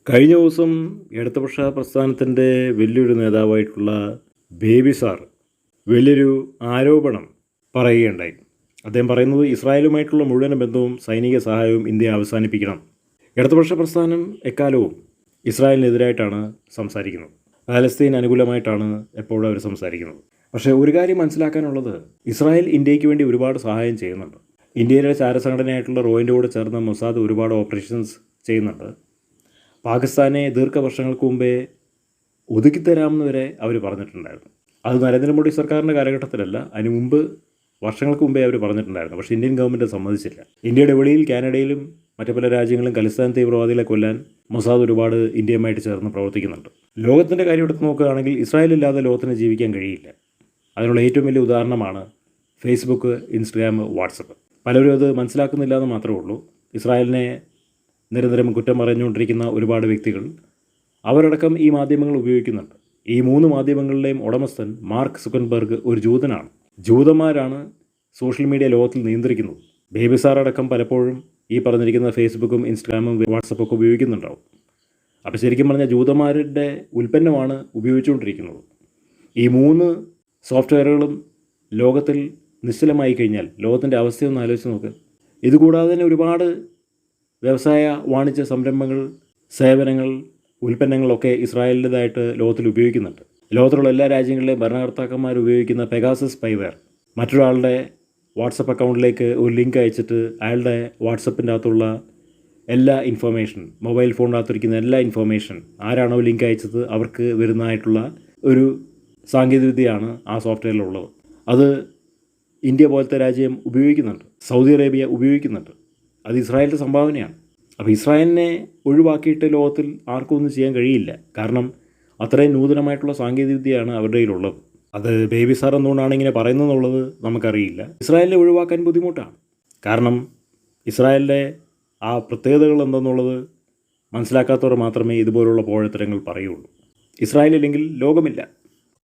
കഴിഞ്ഞ ദിവസം ഇടതുപക്ഷ പ്രസ്ഥാനത്തിൻ്റെ വലിയൊരു നേതാവായിട്ടുള്ള ബേബി സാർ വലിയൊരു ആരോപണം പറയുകയുണ്ടായി. അദ്ദേഹം പറയുന്നത് ഇസ്രായേലുമായിട്ടുള്ള മുഴുവൻ ബന്ധവും സൈനിക സഹായവും ഇന്ത്യ അവസാനിപ്പിക്കണം. ഇടതുപക്ഷ പ്രസ്ഥാനം എക്കാലവും ഇസ്രായേലിനെതിരായിട്ടാണ് സംസാരിക്കുന്നത്. പാലസ്തീൻ അനുകൂലമായിട്ടാണ് എപ്പോഴും അവർ സംസാരിക്കുന്നത്. പക്ഷേ ഒരു കാര്യം മനസ്സിലാക്കാനുള്ളത്, ഇസ്രായേൽ ഇന്ത്യക്ക് വേണ്ടി ഒരുപാട് സഹായം ചെയ്യുന്നുണ്ട്. ഇന്ത്യയിലെ ചാരസംഘടനയായിട്ടുള്ള റോയിൻ്റെ കൂടെ ചേർന്ന് മൊസാദ് ഒരുപാട് ഓപ്പറേഷൻസ് ചെയ്യുന്നുണ്ട്. പാകിസ്ഥാനെ ദീർഘവർഷങ്ങൾക്ക് മുമ്പേ ഒതുക്കിത്തരാമെന്ന് വരെ അവർ പറഞ്ഞിട്ടുണ്ടായിരുന്നു. അത് നരേന്ദ്രമോദി സർക്കാരിൻ്റെ കാലഘട്ടത്തിലല്ല, അതിന് മുമ്പ് വർഷങ്ങൾക്ക് മുമ്പേ അവർ പറഞ്ഞിട്ടുണ്ടായിരുന്നു. പക്ഷേ ഇന്ത്യൻ ഗവൺമെൻറ് സമ്മതിച്ചില്ല. ഇന്ത്യയുടെ വെളിയിൽ കാനഡയിലും മറ്റു പല രാജ്യങ്ങളും ഖലിസ്ഥാൻ തീവ്രവാദികളെ കൊല്ലാൻ മൊസാദ് ഒരുപാട് ഇന്ത്യയുമായിട്ട് ചേർന്ന് പ്രവർത്തിക്കുന്നുണ്ട്. ലോകത്തിൻ്റെ കാര്യം എടുത്ത് നോക്കുകയാണെങ്കിൽ ഇസ്രായേലില്ലാതെ ലോകത്തിന് ജീവിക്കാൻ കഴിയില്ല. അതിനുള്ള ഏറ്റവും വലിയ ഉദാഹരണമാണ് ഫേസ്ബുക്ക്, ഇൻസ്റ്റഗ്രാം, വാട്സപ്പ്. പലരും അത് മനസ്സിലാക്കുന്നില്ല എന്ന് മാത്രമേ ഉള്ളൂ. ഇസ്രായേലിനെ നിരന്തരം കുറ്റം പറഞ്ഞുകൊണ്ടിരിക്കുന്ന ഒരുപാട് വ്യക്തികൾ അവരടക്കം ഈ മാധ്യമങ്ങൾ ഉപയോഗിക്കുന്നുണ്ട്. ഈ 3 മാധ്യമങ്ങളുടെയും ഉടമസ്ഥൻ മാർക്ക് സുക്കൻബർഗ് ഒരു ജൂതനാണ്. ജൂതന്മാരാണ് സോഷ്യൽ മീഡിയ ലോകത്തിൽ നിയന്ത്രിക്കുന്നത്. ബേബി സാറടക്കം പലപ്പോഴും ഈ പറഞ്ഞിരിക്കുന്ന ഫേസ്ബുക്കും ഇൻസ്റ്റഗ്രാമും വാട്സപ്പൊക്കെ ഉപയോഗിക്കുന്നുണ്ടാവും. അപ്പോൾ ശരിക്കും പറഞ്ഞാൽ ജൂതന്മാരുടെ ഉൽപ്പന്നമാണ് ഉപയോഗിച്ചുകൊണ്ടിരിക്കുന്നത്. ഈ 3 സോഫ്റ്റ്വെയറുകളും ലോകത്തിൽ നിശ്ചലമായി കഴിഞ്ഞാൽ ലോകത്തിൻ്റെ അവസ്ഥയൊന്ന് ആലോചിച്ച് നോക്ക്. ഇതുകൂടാതെ തന്നെ ഒരുപാട് വ്യവസായ വാണിജ്യ സംരംഭങ്ങൾ, സേവനങ്ങൾ, ഉൽപ്പന്നങ്ങളൊക്കെ ഇസ്രായേലിൻ്റെതായിട്ട് ലോകത്തിൽ ഉപയോഗിക്കുന്നുണ്ട്. ലോകത്തിലുള്ള എല്ലാ രാജ്യങ്ങളിലെയും ഭരണകർത്താക്കന്മാർ ഉപയോഗിക്കുന്ന പെഗാസസ് സ്പൈവെയർ, മറ്റൊരാളുടെ വാട്സപ്പ് അക്കൗണ്ടിലേക്ക് ഒരു ലിങ്ക് അയച്ചിട്ട് അയാളുടെ വാട്സപ്പിൻ്റെ അകത്തുള്ള എല്ലാ ഇൻഫർമേഷൻ, മൊബൈൽ ഫോണിനകത്തിരിക്കുന്ന എല്ലാ ഇൻഫർമേഷൻ, ആരാണോ ലിങ്ക് അയച്ചത് അവർക്ക് വരുന്നതായിട്ടുള്ള ഒരു സാങ്കേതികവിദ്യയാണ് ആ സോഫ്റ്റ്വെയറിലുള്ളത്. അത് ഇന്ത്യ പോലത്തെ രാജ്യം ഉപയോഗിക്കുന്നുണ്ട്, സൗദി അറേബ്യ ഉപയോഗിക്കുന്നുണ്ട്. അത് ഇസ്രായേലിൻ്റെ സംഭാവനയാണ്. അപ്പോൾ ഇസ്രായേലിനെ ഒഴിവാക്കിയിട്ട് ലോകത്തിൽ ആർക്കും ഒന്നും ചെയ്യാൻ കഴിയില്ല. കാരണം അത്രയും നൂതനമായിട്ടുള്ള സാങ്കേതികവിദ്യയാണ് അവരുടെ കയ്യിലുള്ളത്. അത് ബേബി സാർ എന്തുകൊണ്ടാണ് ഇങ്ങനെ പറയുന്നതെന്നുള്ളത് നമുക്കറിയില്ല. ഇസ്രായേലിനെ ഒഴിവാക്കാൻ ബുദ്ധിമുട്ടാണ്. കാരണം ഇസ്രായേലിൻ്റെ ആ പ്രത്യേകതകൾ എന്തെന്നുള്ളത് മനസ്സിലാക്കാത്തവർ മാത്രമേ ഇതുപോലുള്ള പോഴത്തരങ്ങൾ പറയുള്ളൂ. ഇസ്രായേലില്ലെങ്കിൽ ലോകമില്ല.